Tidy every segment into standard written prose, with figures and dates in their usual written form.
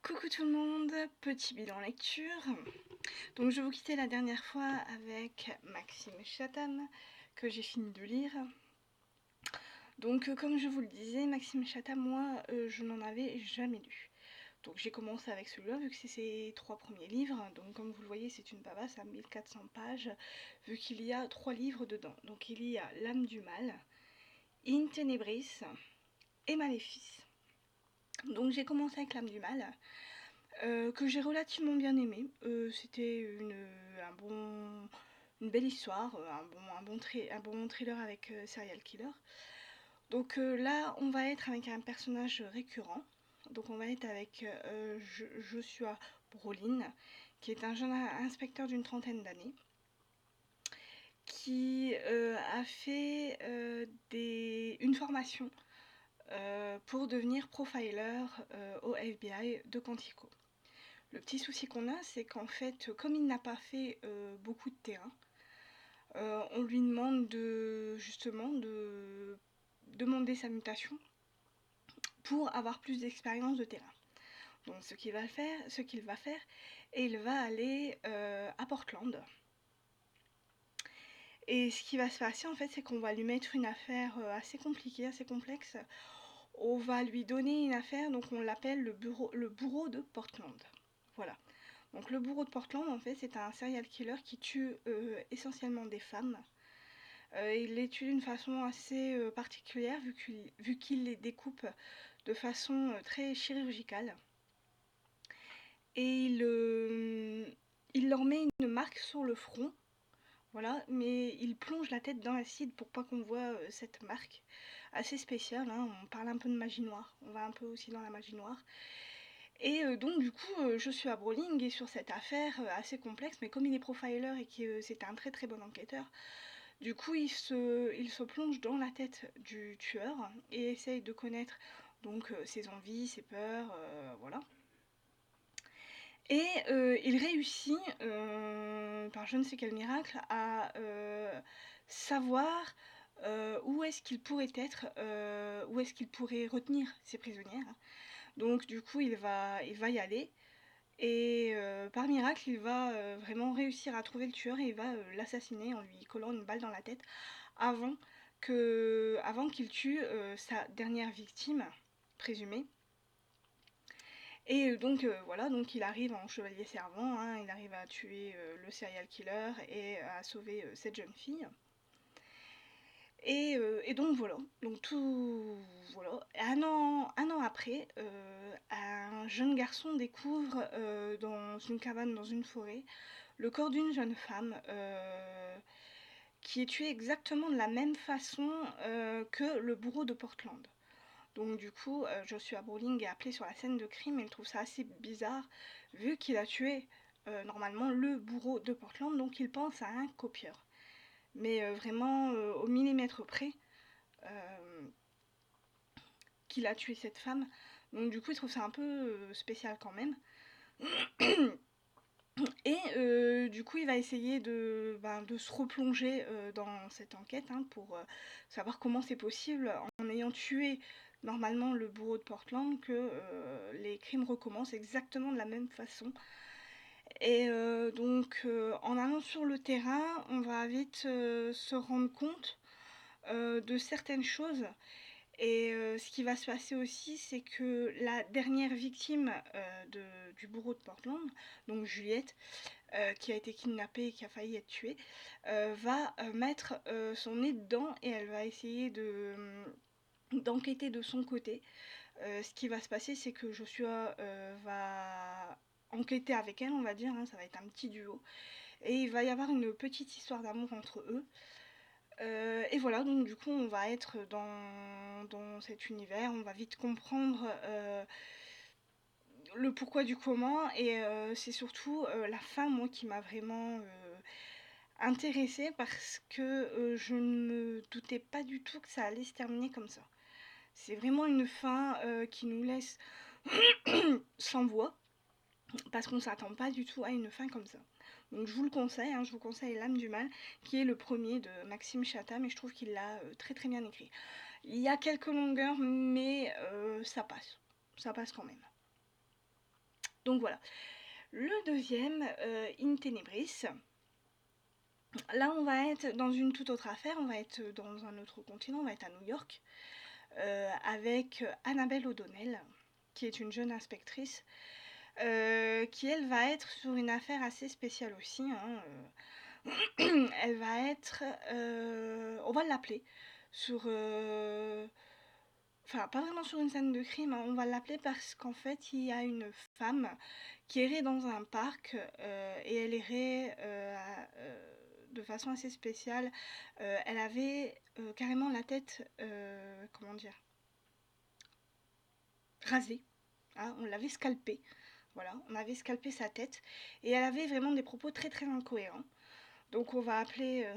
Coucou tout le monde, petit bilan lecture. Donc je vous quittais la dernière fois avec Maxime Chatham, que j'ai fini de lire. Donc comme je vous le disais, Maxime Chatham, moi, je n'en avais jamais lu. Donc j'ai commencé avec celui-là, vu que c'est ses 3 premiers livres. Donc comme vous le voyez, c'est une pavasse à 1400 pages, vu qu'il y a 3 livres dedans. Donc il y a L'âme du mal, In Tenebris et Maléfice. Donc j'ai commencé avec L'âme du mal. Que j'ai relativement bien aimé. C'était une belle histoire, un bon thriller avec serial killer. Donc là, on va être avec un personnage récurrent. Donc on va être avec Joshua Brolin, qui est un jeune inspecteur d'une trentaine d'années, qui a fait une formation pour devenir profiler au FBI de Quantico. Le petit souci qu'on a, c'est qu'en fait, comme il n'a pas fait beaucoup de terrain, on lui demande justement de demander sa mutation pour avoir plus d'expérience de terrain. Donc ce qu'il va faire, et il va aller à Portland. Et ce qui va se passer en fait, c'est qu'on va lui mettre une affaire assez compliquée, assez complexe. On va lui donner une affaire, donc on l'appelle le bourreau de Portland. Voilà. Donc le bourreau de Portland, en fait, c'est un serial killer qui tue essentiellement des femmes. Il les tue d'une façon assez particulière, vu qu'il les découpe de façon très chirurgicale. Et il leur met une marque sur le front, voilà, mais il plonge la tête dans l'acide pour pas qu'on voit cette marque. Assez spéciale, hein, on parle un peu de magie noire, on va un peu aussi dans la magie noire. Et donc du coup, Joshua Brolin est sur cette affaire assez complexe, mais comme il est profiler et que c'est un très très bon enquêteur, du coup il se plonge dans la tête du tueur et essaye de connaître donc ses envies, ses peurs, voilà. Et il réussit, par je ne sais quel miracle, à savoir où est-ce qu'il pourrait être, où est-ce qu'il pourrait retenir ses prisonnières. Donc du coup, il va y aller. Et par miracle, il va vraiment réussir à trouver le tueur et il va l'assassiner en lui collant une balle dans la tête avant qu'il tue sa dernière victime présumée. Et donc voilà, donc il arrive en chevalier servant, hein, il arrive à tuer le serial killer et à sauver cette jeune fille. Et donc voilà, donc tout voilà. Un an après, un jeune garçon découvre dans une cabane dans une forêt le corps d'une jeune femme qui est tuée exactement de la même façon que le bourreau de Portland. Donc du coup, Joshua Brolin est appelé sur la scène de crime et il trouve ça assez bizarre vu qu'il a tué normalement le bourreau de Portland, donc il pense à un copieur. Mais vraiment au millimètre près euh, qu'il a tué cette femme. Donc du coup, il trouve ça un peu spécial quand même. Et du coup, il va essayer de se replonger dans cette enquête hein, pour savoir comment c'est possible, en ayant tué normalement le bourreau de Portland, que les crimes recommencent exactement de la même façon. Et donc, en allant sur le terrain, on va vite se rendre compte de certaines choses. Et ce qui va se passer aussi, c'est que la dernière victime du bourreau de Portland, donc Juliette, qui a été kidnappée et qui a failli être tuée, va mettre son nez dedans et elle va essayer d'enquêter de son côté. Ce qui va se passer, c'est que Joshua va enquêter avec elle, on va dire, hein, ça va être un petit duo. Et il va y avoir une petite histoire d'amour entre eux. Et voilà, donc du coup, on va être dans cet univers, on va vite comprendre le pourquoi du comment, et c'est surtout la fin, moi, qui m'a vraiment intéressée parce que je ne me doutais pas du tout que ça allait se terminer comme ça. C'est vraiment une fin qui nous laisse sans voix parce qu'on s'attend pas du tout à une fin comme ça. Donc je vous le conseille, hein, je vous conseille L'âme du mal, qui est le premier de Maxime Chatham, et je trouve qu'il l'a très très bien écrit. Il y a quelques longueurs, mais ça passe quand même. Donc voilà. Le deuxième, In Tenebris. Là, on va être dans une toute autre affaire, on va être dans un autre continent, on va être à New York, avec Annabelle O'Donnell, qui est une jeune inspectrice, qui elle va être sur une affaire assez spéciale aussi, hein, elle va être, on va l'appeler sur, enfin pas vraiment sur une scène de crime, hein, on va l'appeler parce qu'en fait il y a une femme qui errait dans un parc, et elle errait de façon assez spéciale. Elle avait carrément la tête, comment dire, rasée, hein, on l'avait scalpée, voilà, on avait scalpé sa tête, et elle avait vraiment des propos très très incohérents. Donc on va appeler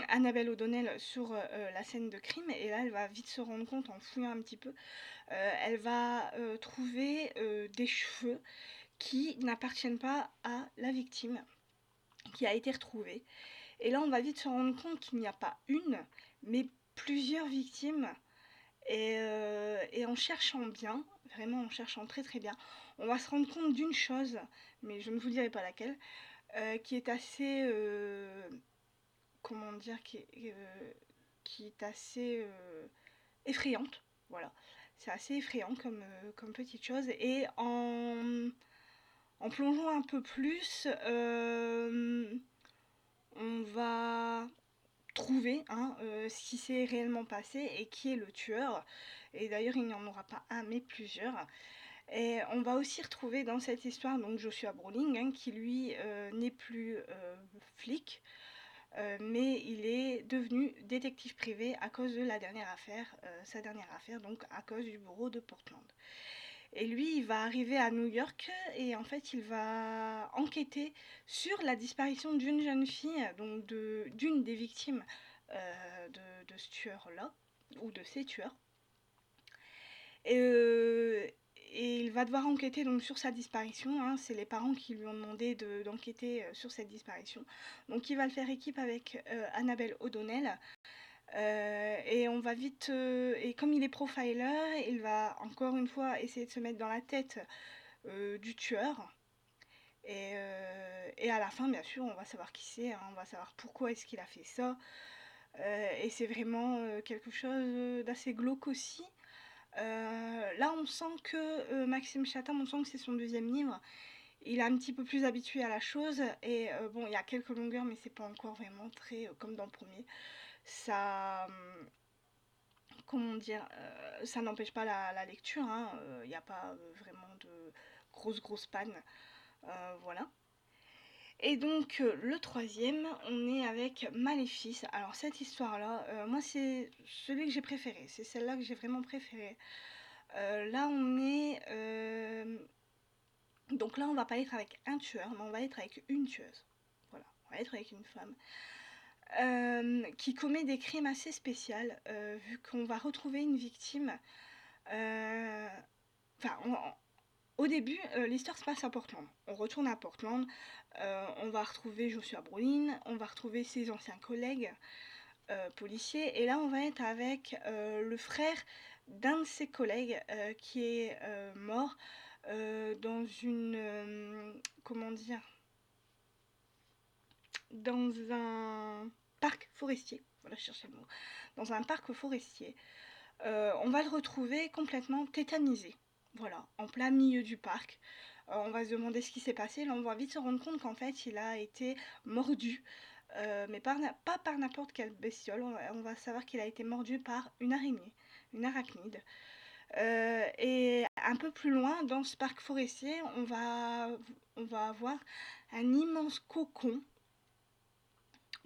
Annabelle O'Donnell sur la scène de crime, et là elle va vite se rendre compte en fouillant un petit peu, elle va trouver des cheveux qui n'appartiennent pas à la victime qui a été retrouvée. Et là on va vite se rendre compte qu'il n'y a pas une, mais plusieurs victimes. Et en cherchant bien, vraiment en cherchant très très bien, on va se rendre compte d'une chose, mais je ne vous dirai pas laquelle, qui est assez comment dire, qui est assez effrayante. Voilà, c'est assez effrayant comme petite chose. Et en plongeant un peu plus, on va trouver, hein, ce qui s'est réellement passé et qui est le tueur. Et d'ailleurs, il n'y en aura pas un, mais plusieurs. Et on va aussi retrouver dans cette histoire donc Joshua Brolin, hein, qui lui n'est plus flic, mais il est devenu détective privé à cause de la dernière affaire, sa dernière affaire, donc à cause du bureau de Portland. Et lui, il va arriver à New York et en fait, il va enquêter sur la disparition d'une jeune fille, donc d'une des victimes de ce tueur-là, ou de ces tueurs. Et, et il va devoir enquêter donc sur sa disparition, hein. C'est les parents qui lui ont demandé d'enquêter sur cette disparition. Donc il va le faire équipe avec Annabelle O'Donnell. Et on va vite, et comme il est profiler, il va encore une fois essayer de se mettre dans la tête du tueur. Et à la fin, bien sûr, on va savoir qui c'est, hein, on va savoir pourquoi est-ce qu'il a fait ça. Et c'est vraiment quelque chose d'assez glauque aussi. Là, on sent que Maxime Chatham, on sent que c'est son deuxième livre. Il est un petit peu plus habitué à la chose. Et bon, il y a quelques longueurs, mais c'est pas encore vraiment très comme dans le premier. Ça. Comment dire, ça n'empêche pas la lecture, hein, il n'y a pas vraiment de grosses pannes, voilà. Et donc le troisième, on est avec Maléfice. Alors cette histoire-là, moi c'est celui que j'ai préféré, c'est celle-là que j'ai vraiment préférée. Là on est... donc là on va pas être avec un tueur, mais on va être avec une tueuse. Voilà, on va être avec une femme. Qui commet des crimes assez spéciaux, vu qu'on va retrouver une victime. Enfin, au début, l'histoire se passe à Portland. On retourne à Portland, on va retrouver Joshua Brolin, on va retrouver ses anciens collègues policiers, et là on va être avec le frère d'un de ses collègues qui est mort dans une... comment dire, dans un parc forestier. Voilà, je cherchais le mot. Dans un parc forestier. On va le retrouver complètement tétanisé. Voilà, en plein milieu du parc. On va se demander ce qui s'est passé. Là, on va vite se rendre compte qu'en fait, il a été mordu. Mais pas par n'importe quelle bestiole. On va savoir qu'il a été mordu par une araignée, une arachnide. Et un peu plus loin, dans ce parc forestier, on va avoir un immense cocon,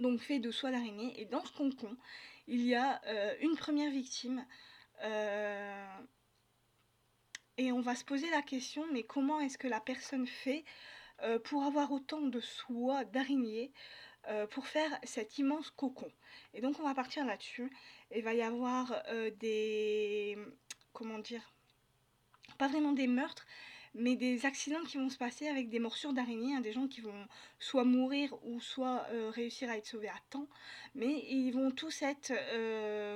donc fait de soie d'araignée. Et dans ce cocon, il y a une première victime. Et on va se poser la question, mais comment est-ce que la personne fait pour avoir autant de soie d'araignée pour faire cet immense cocon? Et donc on va partir là-dessus. Il va y avoir des... comment dire, pas vraiment des meurtres, mais des accidents qui vont se passer avec des morsures d'araignées, hein, des gens qui vont soit mourir ou soit réussir à être sauvés à temps, mais ils vont tous être,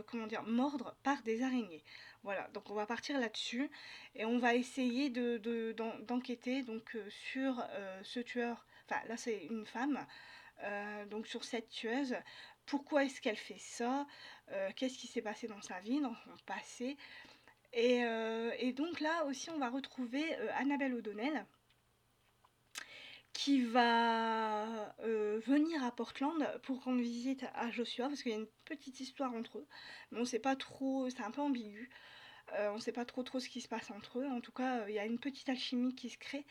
comment dire, mordre par des araignées. Voilà, donc on va partir là-dessus et on va essayer d'enquêter donc sur ce tueur. Enfin, là c'est une femme, donc sur cette tueuse. Pourquoi est-ce qu'elle fait ça? Qu'est-ce qui s'est passé dans sa vie, dans son passé? Et donc là aussi, on va retrouver Annabelle O'Donnell qui va venir à Portland pour rendre visite à Joshua parce qu'il y a une petite histoire entre eux. Mais on sait pas trop, c'est un peu ambigu. On sait pas trop ce qui se passe entre eux. En tout cas, il y a une petite alchimie qui se crée.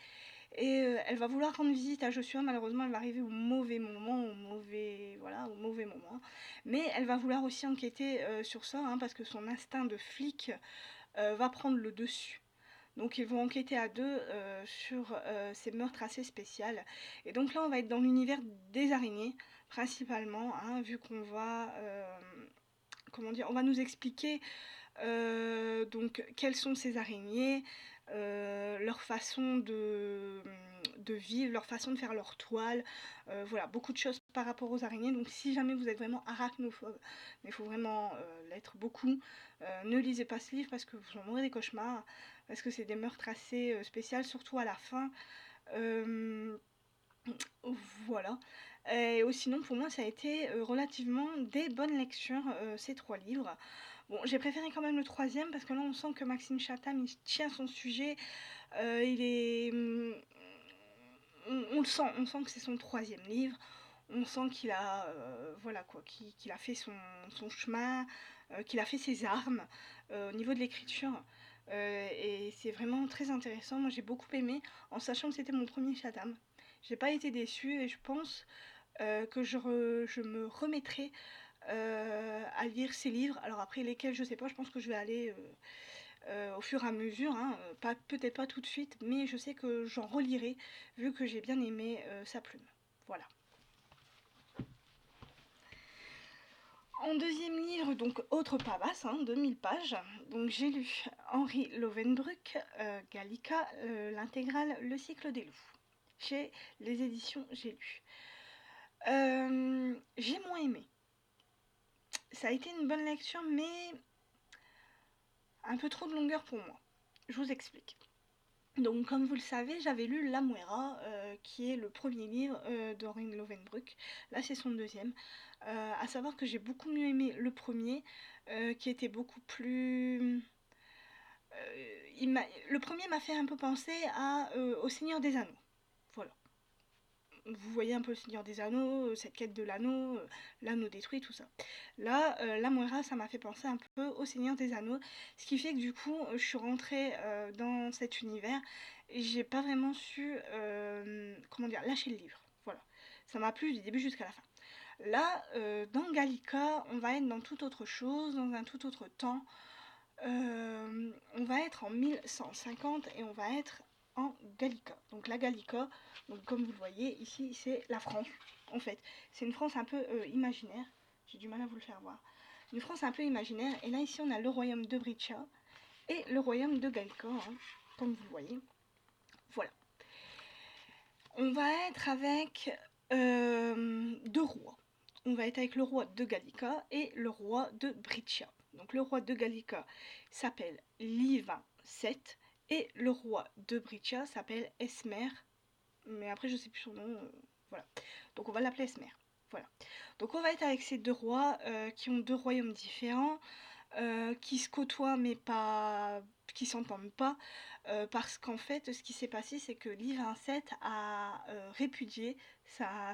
Et elle va vouloir rendre visite à Joshua. Malheureusement, elle va arriver au mauvais moment, au mauvais moment. Mais elle va vouloir aussi enquêter sur ça, hein, parce que son instinct de flic va prendre le dessus. Donc ils vont enquêter à deux sur ces meurtres assez spéciaux. Et donc là, on va être dans l'univers des araignées, principalement, hein, vu qu'on va, comment dire, on va nous expliquer donc quelles sont ces araignées, leur façon de vivre, leur façon de faire leur toile, voilà, beaucoup de choses par rapport aux araignées. Donc si jamais vous êtes vraiment arachnophobe, mais il faut vraiment l'être beaucoup, ne lisez pas ce livre parce que vous en aurez des cauchemars, parce que c'est des meurtres assez spéciaux, surtout à la fin. Euh, voilà. Et sinon, pour moi, ça a été relativement des bonnes lectures, ces trois livres. Bon, j'ai préféré quand même le troisième parce que là, on sent que Maxime Chatham, il tient son sujet. Il est, on le sent, on sent que c'est son troisième livre. On sent qu'il a, voilà quoi, qu'il a fait son chemin, qu'il a fait ses armes au niveau de l'écriture. Et c'est vraiment très intéressant. Moi, j'ai beaucoup aimé, en sachant que c'était mon premier Chatham. J'ai pas été déçue et je pense que je me remettrai à lire ces livres. Alors après lesquels je sais pas, je pense que je vais aller au fur et à mesure, hein, peut-être pas tout de suite, mais je sais que j'en relirai vu que j'ai bien aimé sa plume. Voilà. En deuxième livre, donc autre pavasse, hein, 2000 pages, donc j'ai lu Henri Lovenbruck, Gallica, l'intégrale Le cycle des loups, chez les éditions J'ai lu. J'ai moins aimé. Ça a été une bonne lecture, mais un peu trop de longueur pour moi. Je vous explique. Donc, comme vous le savez, j'avais lu La Muera, qui est le premier livre d'Henri Lovenbruck. Là, c'est son deuxième. À savoir que j'ai beaucoup mieux aimé le premier, qui était beaucoup plus... Le premier m'a fait un peu penser au Seigneur des Anneaux. Voilà. Vous voyez un peu le Seigneur des Anneaux, cette quête de l'anneau détruit, tout ça. Là, la Moira, ça m'a fait penser un peu au Seigneur des Anneaux, ce qui fait que du coup, je suis rentrée dans cet univers et j'ai pas vraiment su, comment dire, lâcher le livre. Voilà. Ça m'a plu du début jusqu'à la fin. Là, dans Gallica, on va être dans toute autre chose, dans un tout autre temps. On va être en 1150 et on va être en Gallica. Donc la Gallica, donc comme vous le voyez ici, c'est la France en fait. C'est une France un peu imaginaire. J'ai du mal à vous le faire voir. Une France un peu imaginaire. Et là ici on a le royaume de Breccia et le royaume de Gallica, hein, comme vous le voyez. Voilà. On va être avec deux rois. On va être avec le roi de Gallica et le roi de Breccia. Donc le roi de Gallica s'appelle Livin VII et le roi de Breccia s'appelle Esmer. Mais après je sais plus son nom. Voilà. Donc on va l'appeler Esmer. Voilà. Donc on va être avec ces deux rois qui ont deux royaumes différents, qui se côtoient mais pas, qui s'entendent pas, parce qu'en fait ce qui s'est passé c'est que Livin VII a répudié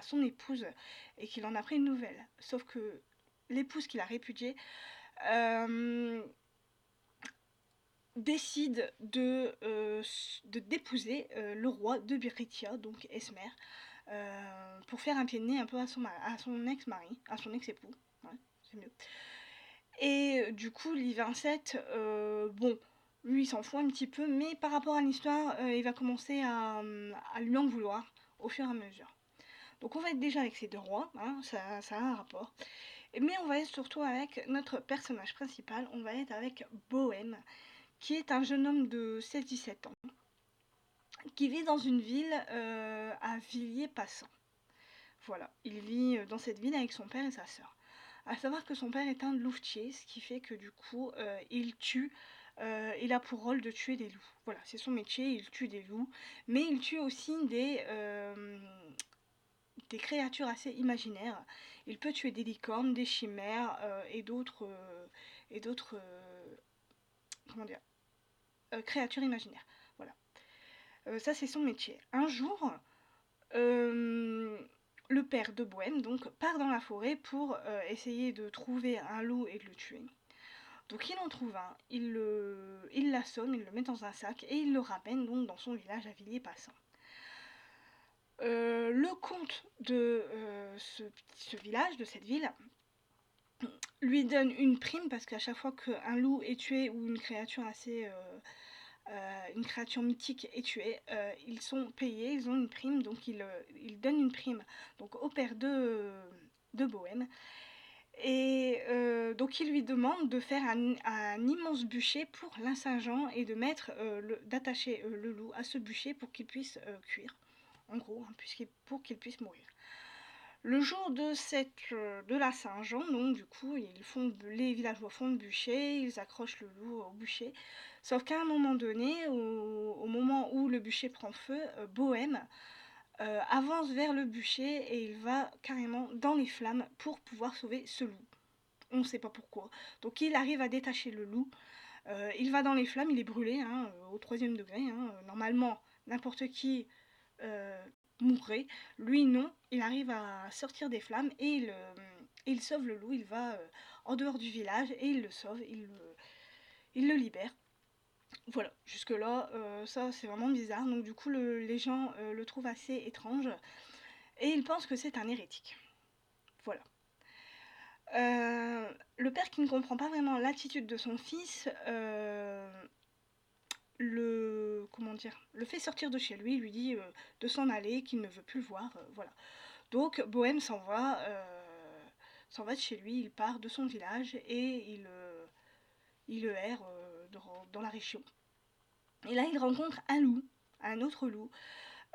son épouse et qu'il en a pris une nouvelle. Sauf que l'épouse qu'il a répudiée décide de d'épouser le roi de Biritia, donc Esmer, pour faire un pied de nez un peu à son ex-mari, à son ex-époux, ouais, c'est mieux. Et du coup, Livin VII, bon, lui il s'en fout un petit peu, mais par rapport à l'histoire, il va commencer à lui en vouloir au fur et à mesure. Donc on va être déjà avec ces deux rois, hein, ça a un rapport. Mais on va être surtout avec notre personnage principal, on va être avec Bohème, qui est un jeune homme de 16-17 ans, qui vit dans une ville à Villiers-Passant. Voilà, il vit dans cette ville avec son père et sa sœur. À savoir que son père est un louvetier, ce qui fait que du coup, il tue il a pour rôle de tuer des loups. Voilà, c'est son métier, il tue des loups, mais il tue aussi des créatures assez imaginaires. Il peut tuer des licornes, des chimères et d'autres comment dire, créatures imaginaires. Voilà. Ça, c'est son métier. Un jour, le père de Bohème donc part dans la forêt pour essayer de trouver un loup et de le tuer. Donc il en trouve un, il l'assomme, il le met dans un sac et il le ramène donc dans son village à Villiers-Passant. Le comte de ce village, de cette ville, lui donne une prime parce qu'à chaque fois qu'un loup est tué ou une créature une créature mythique est tuée, ils sont payés, ils ont une prime, donc ils donnent une prime donc au père de Bohème. Et donc il lui demande de faire un immense bûcher pour l'Ain Saint-Jean et de d'attacher le loup à ce bûcher pour qu'il puisse cuire, en gros, hein, pour qu'il puisse mourir. Le jour de la Saint-Jean, donc du coup, les villageois font le bûcher, ils accrochent le loup au bûcher. Sauf qu'à un moment donné, au moment où le bûcher prend feu, Bohème avance vers le bûcher et il va carrément dans les flammes pour pouvoir sauver ce loup. On ne sait pas pourquoi. Donc il arrive à détacher le loup. Il va dans les flammes, il est brûlé hein, au 3e degré. Hein. Normalement, n'importe qui mourrait. Lui, non. Il arrive à sortir des flammes et il sauve le loup. Il va en dehors du village et il le sauve. Il le libère. Voilà, jusque-là, ça c'est vraiment bizarre. Donc du coup, les gens le trouvent assez étrange et ils pensent que c'est un hérétique. Voilà. Le père qui ne comprend pas vraiment l'attitude de son fils le fait sortir de chez lui, lui dit de s'en aller, qu'il ne veut plus le voir, voilà. Donc Bohème s'en va de chez lui, il part de son village et il erre dans la région. Et là il rencontre un autre loup,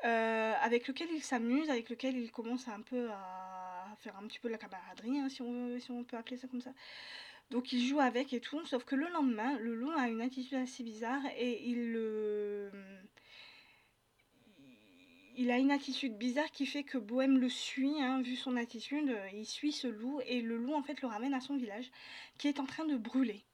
avec lequel il s'amuse, avec lequel il commence un peu à faire un petit peu de la camaraderie, hein, si on peut appeler ça comme ça. Donc il joue avec et tout, sauf que le lendemain, le loup a une attitude assez bizarre et il a une attitude bizarre qui fait que Bohème le suit, hein, vu son attitude, il suit ce loup et le loup en fait le ramène à son village qui est en train de brûler.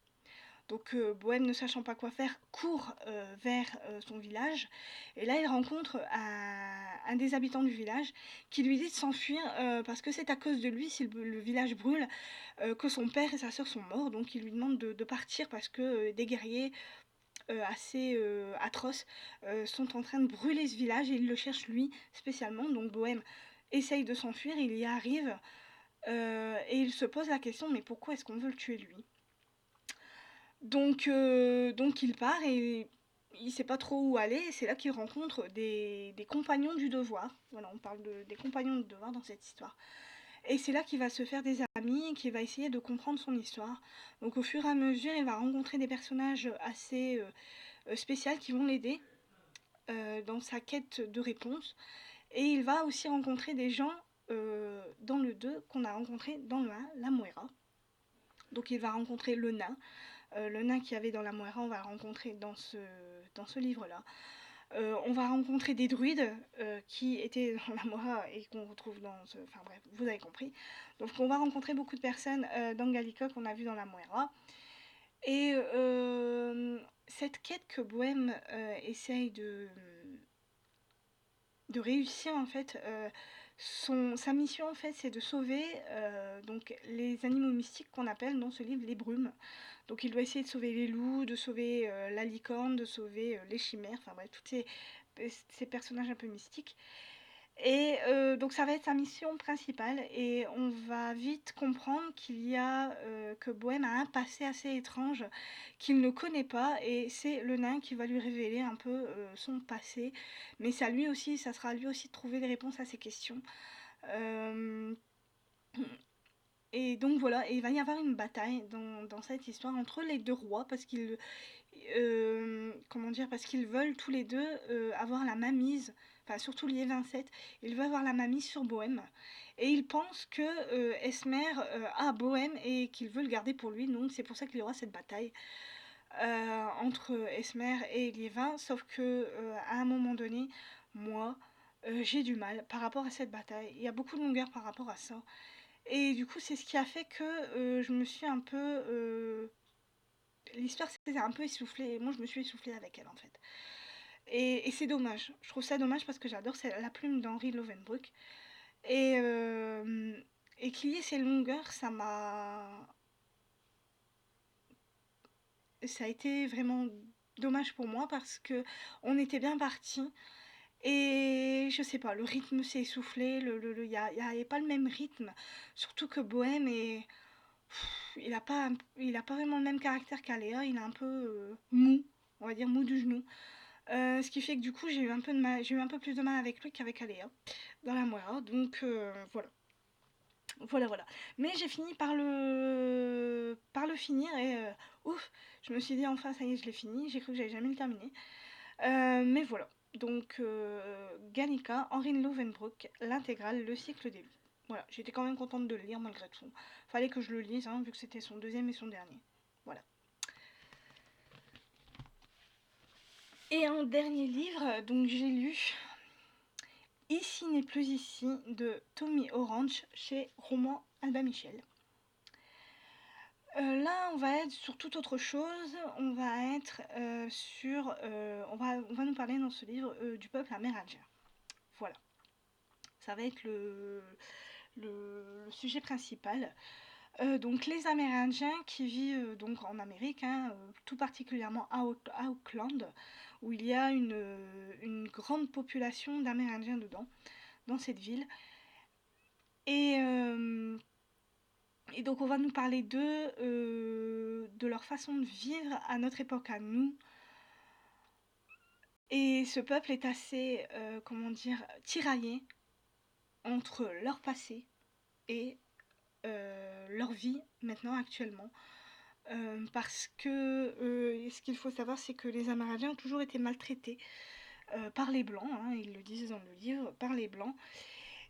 Donc Bohème, ne sachant pas quoi faire, court vers son village. Et là, il rencontre un des habitants du village qui lui dit de s'enfuir parce que c'est à cause de lui, si le village brûle, que son père et sa sœur sont morts. Donc il lui demande de partir parce que des guerriers assez atroces sont en train de brûler ce village et il le cherche lui spécialement. Donc Bohème essaye de s'enfuir, il y arrive et il se pose la question, mais pourquoi est-ce qu'on veut le tuer lui ? Donc il part et il sait pas trop où aller. C'est là qu'il rencontre des compagnons du devoir. Voilà, on parle des compagnons du devoir dans cette histoire. Et c'est là qu'il va se faire des amis, qu'il va essayer de comprendre son histoire. Donc au fur et à mesure, il va rencontrer des personnages assez spéciaux qui vont l'aider dans sa quête de réponse. Et il va aussi rencontrer des gens dans le 2 qu'on a rencontré dans le 1, la Moira. Donc il va rencontrer le nain. Le nain qu'il y avait dans la Moira, on va le rencontrer dans ce livre-là. On va rencontrer des druides qui étaient dans la Moira et qu'on retrouve enfin bref, vous avez compris. Donc on va rencontrer beaucoup de personnes dans Gallica qu'on a vu dans la Moira. Et cette quête que Bohème essaye de réussir en fait, sa mission en fait c'est de sauver donc les animaux mystiques qu'on appelle dans ce livre les brumes. Donc il doit essayer de sauver les loups, de sauver la licorne, de sauver les chimères, enfin bref, tous ces personnages un peu mystiques. Et donc ça va être sa mission principale et on va vite comprendre que Bohème a un passé assez étrange qu'il ne connaît pas et c'est le nain qui va lui révéler un peu son passé. Mais ça sera à lui aussi de trouver les réponses à ces questions. Et donc voilà, et il va y avoir une bataille dans cette histoire entre les deux rois parce qu'ils veulent tous les deux avoir la main mise, enfin surtout Lié 27, il veut avoir la main mise sur Bohème et il pense que Esmer a Bohème et qu'il veut le garder pour lui, donc c'est pour ça qu'il y aura cette bataille. entre Esmer et Liévin, sauf que à un moment donné, moi, j'ai du mal par rapport à cette bataille. Il y a beaucoup de longueur par rapport à ça. Et du coup, c'est ce qui a fait que je me suis un peu... l'histoire s'est un peu essoufflée, et moi je me suis essoufflée avec elle en fait. Et c'est dommage. Je trouve ça dommage parce que j'adore la plume d'Henri Lovenbroek. Et, euh, et qu'il y ait ces longueurs, ça a été vraiment dommage pour moi parce que on était bien parti et je sais pas, le rythme s'est essoufflé, y avait pas le même rythme, surtout que Bohème est, il a pas vraiment le même caractère qu'Aléa, il est un peu mou, on va dire mou du genou. Ce qui fait que du coup j'ai eu un peu de mal, j'ai eu un peu plus de mal avec lui qu'avec Aléa dans la Moira, donc voilà. Voilà, voilà. Mais j'ai fini par le finir et ouf, je me suis dit enfin ça y est, je l'ai fini. J'ai cru que j'allais jamais le terminer. Mais voilà. Donc Ganica, Henri Lovenbroek, l'intégrale, le cycle des loups. Voilà, j'étais quand même contente de le lire malgré tout. Fallait que je le lise, hein, vu que c'était son deuxième et son dernier. Voilà. Et un dernier livre, donc j'ai lu Ici n'est plus ici de Tommy Orange chez Roman Albin Michel. Là, on va être sur toute autre chose. On va être on va nous parler dans ce livre du peuple amérindien. Voilà, ça va être le sujet principal. Donc les Amérindiens qui vivent donc en Amérique, hein, tout particulièrement à Auckland, où il y a une grande population d'Amérindiens dedans, dans cette ville. Et, euh, Et donc on va nous parler d'eux, de leur façon de vivre à notre époque à nous. Et ce peuple est assez, comment dire, tiraillé entre leur passé et leur vie maintenant actuellement. Parce que ce qu'il faut savoir, c'est que les Amérindiens ont toujours été maltraités par les Blancs, hein, ils le disent dans le livre, par les Blancs.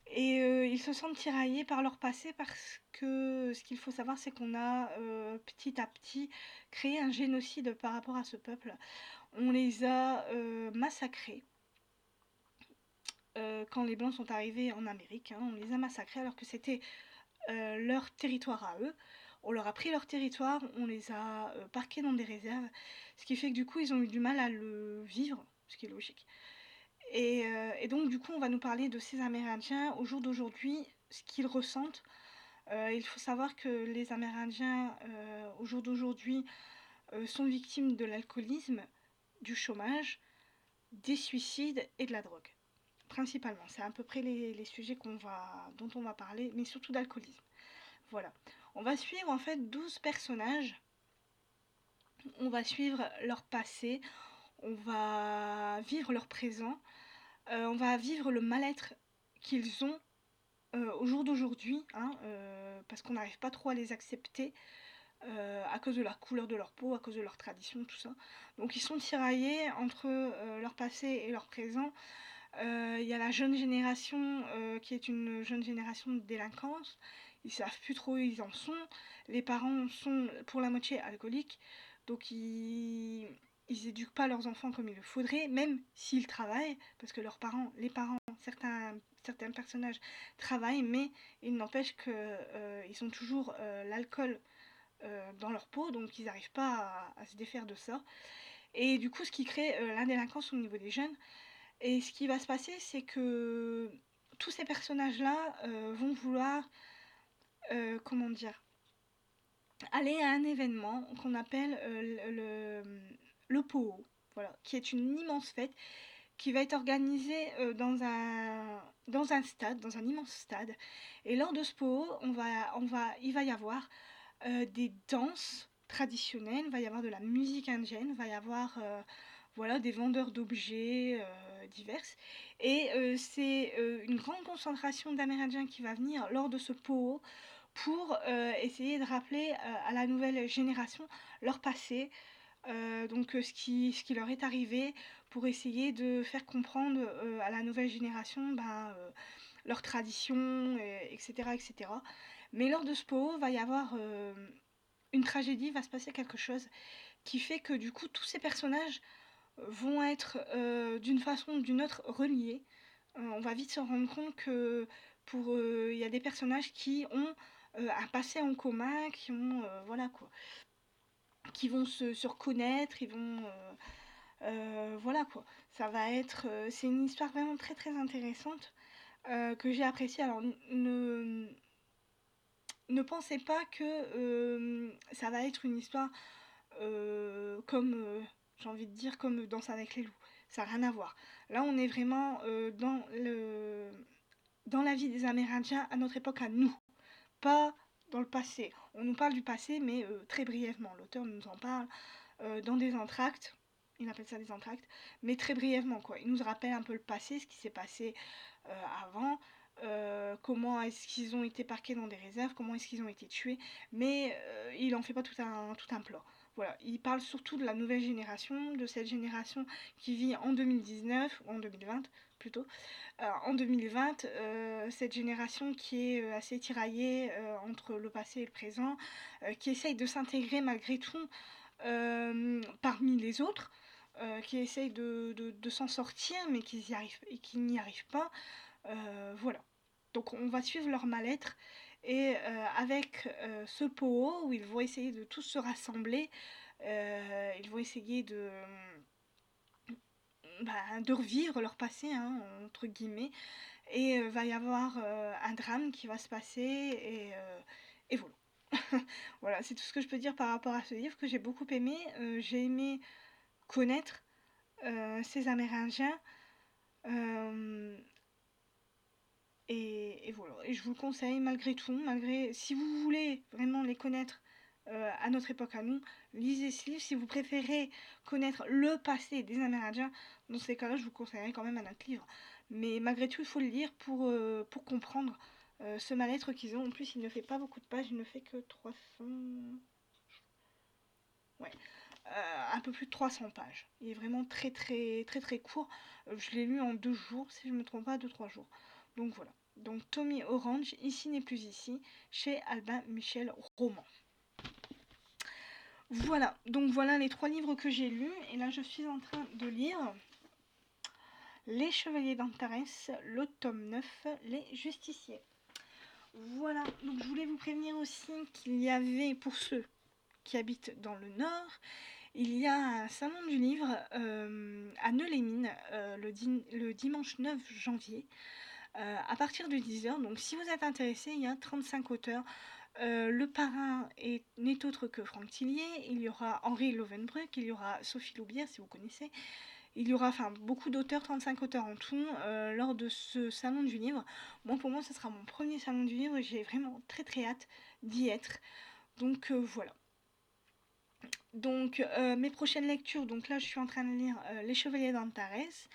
Et ils se sentent tiraillés par leur passé parce que ce qu'il faut savoir, c'est qu'on a petit à petit créé un génocide par rapport à ce peuple. On les a massacrés quand les Blancs sont arrivés en Amérique. Hein, on les a massacrés alors que c'était leur territoire à eux. On leur a pris leur territoire, on les a parqués dans des réserves, ce qui fait que du coup ils ont eu du mal à le vivre, ce qui est logique. Et donc du coup on va nous parler de ces Amérindiens au jour d'aujourd'hui, ce qu'ils ressentent. Il faut savoir que les Amérindiens au jour d'aujourd'hui sont victimes de l'alcoolisme, du chômage, des suicides et de la drogue. Principalement, c'est à peu près les sujets dont on va parler, mais surtout d'alcoolisme. Voilà. On va suivre en fait 12 personnages. On va suivre leur passé, on va vivre leur présent, on va vivre le mal-être qu'ils ont au jour d'aujourd'hui, hein, parce qu'on n'arrive pas trop à les accepter à cause de la couleur de leur peau, à cause de leur tradition, tout ça. Donc ils sont tiraillés entre leur passé et leur présent. Il y a la jeune génération qui est une jeune génération de délinquance. Ils savent plus trop où ils en sont. Les parents sont pour la moitié alcooliques, donc ils éduquent pas leurs enfants comme il le faudrait, même s'ils travaillent, parce que les parents, certains personnages travaillent, mais il n'empêche qu'ils ont toujours l'alcool dans leur peau, donc ils n'arrivent pas à se défaire de ça. Et du coup, ce qui crée la délinquance au niveau des jeunes. Et ce qui va se passer, c'est que tous ces personnages-là vont vouloir, comment dire, aller à un événement qu'on appelle le Poho, voilà, qui est une immense fête qui va être organisée dans un stade, dans un immense stade. Et lors de ce Poho, il va y avoir des danses traditionnelles, il va y avoir de la musique indienne, il va y avoir voilà, des vendeurs d'objets divers. Et c'est une grande concentration d'Amérindiens qui va venir lors de ce Poho pour essayer de rappeler à la nouvelle génération leur passé, donc ce qui leur est arrivé, pour essayer de faire comprendre à la nouvelle génération leurs traditions, etc., etc. Mais lors de ce Poho, va y avoir une tragédie, va se passer quelque chose qui fait que du coup tous ces personnages vont être d'une façon ou d'une autre reliés. On va vite se rendre compte que il y a des personnages qui ont un passé en commun, qui ont voilà quoi, qui vont se reconnaître, ils vont voilà quoi. Ça va être c'est une histoire vraiment très très intéressante que j'ai appréciée. Alors ne pensez pas que ça va être une histoire comme, j'ai envie de dire, comme Danse avec les loups. Ça n'a rien à voir. Là, on est vraiment dans la vie des Amérindiens à notre époque, à nous, pas dans le passé. On nous parle du passé, mais très brièvement. L'auteur nous en parle dans des entr'actes. Il appelle ça des entr'actes, mais très brièvement, quoi. Il nous rappelle un peu le passé, ce qui s'est passé avant, comment est-ce qu'ils ont été parqués dans des réserves, comment est-ce qu'ils ont été tués, mais il en fait pas tout un plan. Voilà, il parle surtout de la nouvelle génération, de cette génération qui vit en 2019, ou en 2020 plutôt. En 2020, cette génération qui est assez tiraillée entre le passé et le présent, qui essaye de s'intégrer malgré tout parmi les autres, qui essayent de s'en sortir mais qui n'y arrivent pas. Voilà. Donc on va suivre leur mal-être et avec ce pot où ils vont essayer de tous se rassembler, ils vont essayer de revivre leur passé, hein, entre guillemets, et va y avoir un drame qui va se passer et voilà. Voilà, c'est tout ce que je peux dire par rapport à ce livre que j'ai beaucoup aimé. J'ai aimé connaître ces Amérindiens. Euh, et voilà, et je vous le conseille malgré tout, malgré si vous voulez vraiment les connaître à notre époque à nous, lisez ce livre. Si vous préférez connaître le passé des Amérindiens, dans ces cas-là, je vous conseillerais quand même un autre livre. Mais malgré tout, il faut le lire pour comprendre ce mal-être qu'ils ont. En plus, il ne fait pas beaucoup de pages, il ne fait que 300... Ouais, un peu plus de 300 pages. Il est vraiment très très très très court. Je l'ai lu en 2 jours, si je ne me trompe pas, 2-3 jours. Donc voilà. Donc Tommy Orange, Ici n'est plus ici, chez Albin Michel Roman. Voilà, donc voilà les 3 livres que j'ai lus. Et là je suis en train de lire Les Chevaliers d'Antares, le tome 9, Les Justiciers. Voilà, donc je voulais vous prévenir aussi qu'il y avait, pour ceux qui habitent dans le Nord, il y a un salon du livre à Neux-les-Mines le dimanche 9 janvier à partir de 10h. Donc si vous êtes intéressé, il y a 35 auteurs. Le parrain n'est autre que Franck Tillier, il y aura Henri Lovenbruck, il y aura Sophie Loubière si vous connaissez, il y aura beaucoup d'auteurs, 35 auteurs en tout, lors de ce salon du livre. Bon, pour moi, ce sera mon premier salon du livre, j'ai vraiment très très hâte d'y être. Donc voilà. Donc mes prochaines lectures, donc là je suis en train de lire Les Chevaliers d'Antares.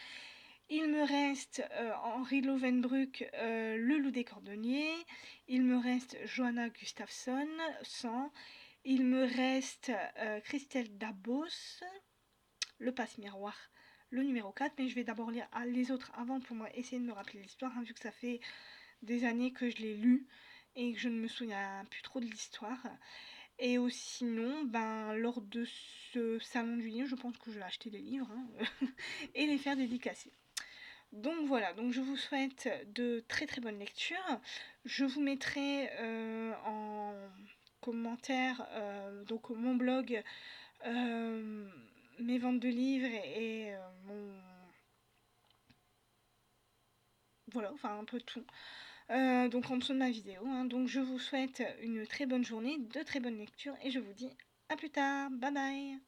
Il me reste Henri Lovenbruck, Le Loup des Cordonniers. Il me reste Johanna Gustafsson, 100. Il me reste Christelle Dabos, Le Passe-Miroir, le numéro 4. Mais je vais d'abord lire les autres avant pour moi essayer de me rappeler l'histoire, hein, vu que ça fait des années que je l'ai lu et que je ne me souviens plus trop de l'histoire. Et sinon, lors de ce salon du livre, je pense que je vais acheter des livres hein, et les faire dédicacer. Donc voilà, donc je vous souhaite de très très bonnes lectures. Je vous mettrai en commentaire donc mon blog, mes ventes de livres et mon... Voilà, enfin un peu tout. Donc en dessous de ma vidéo. Hein. Donc je vous souhaite une très bonne journée, de très bonnes lectures et je vous dis à plus tard. Bye bye.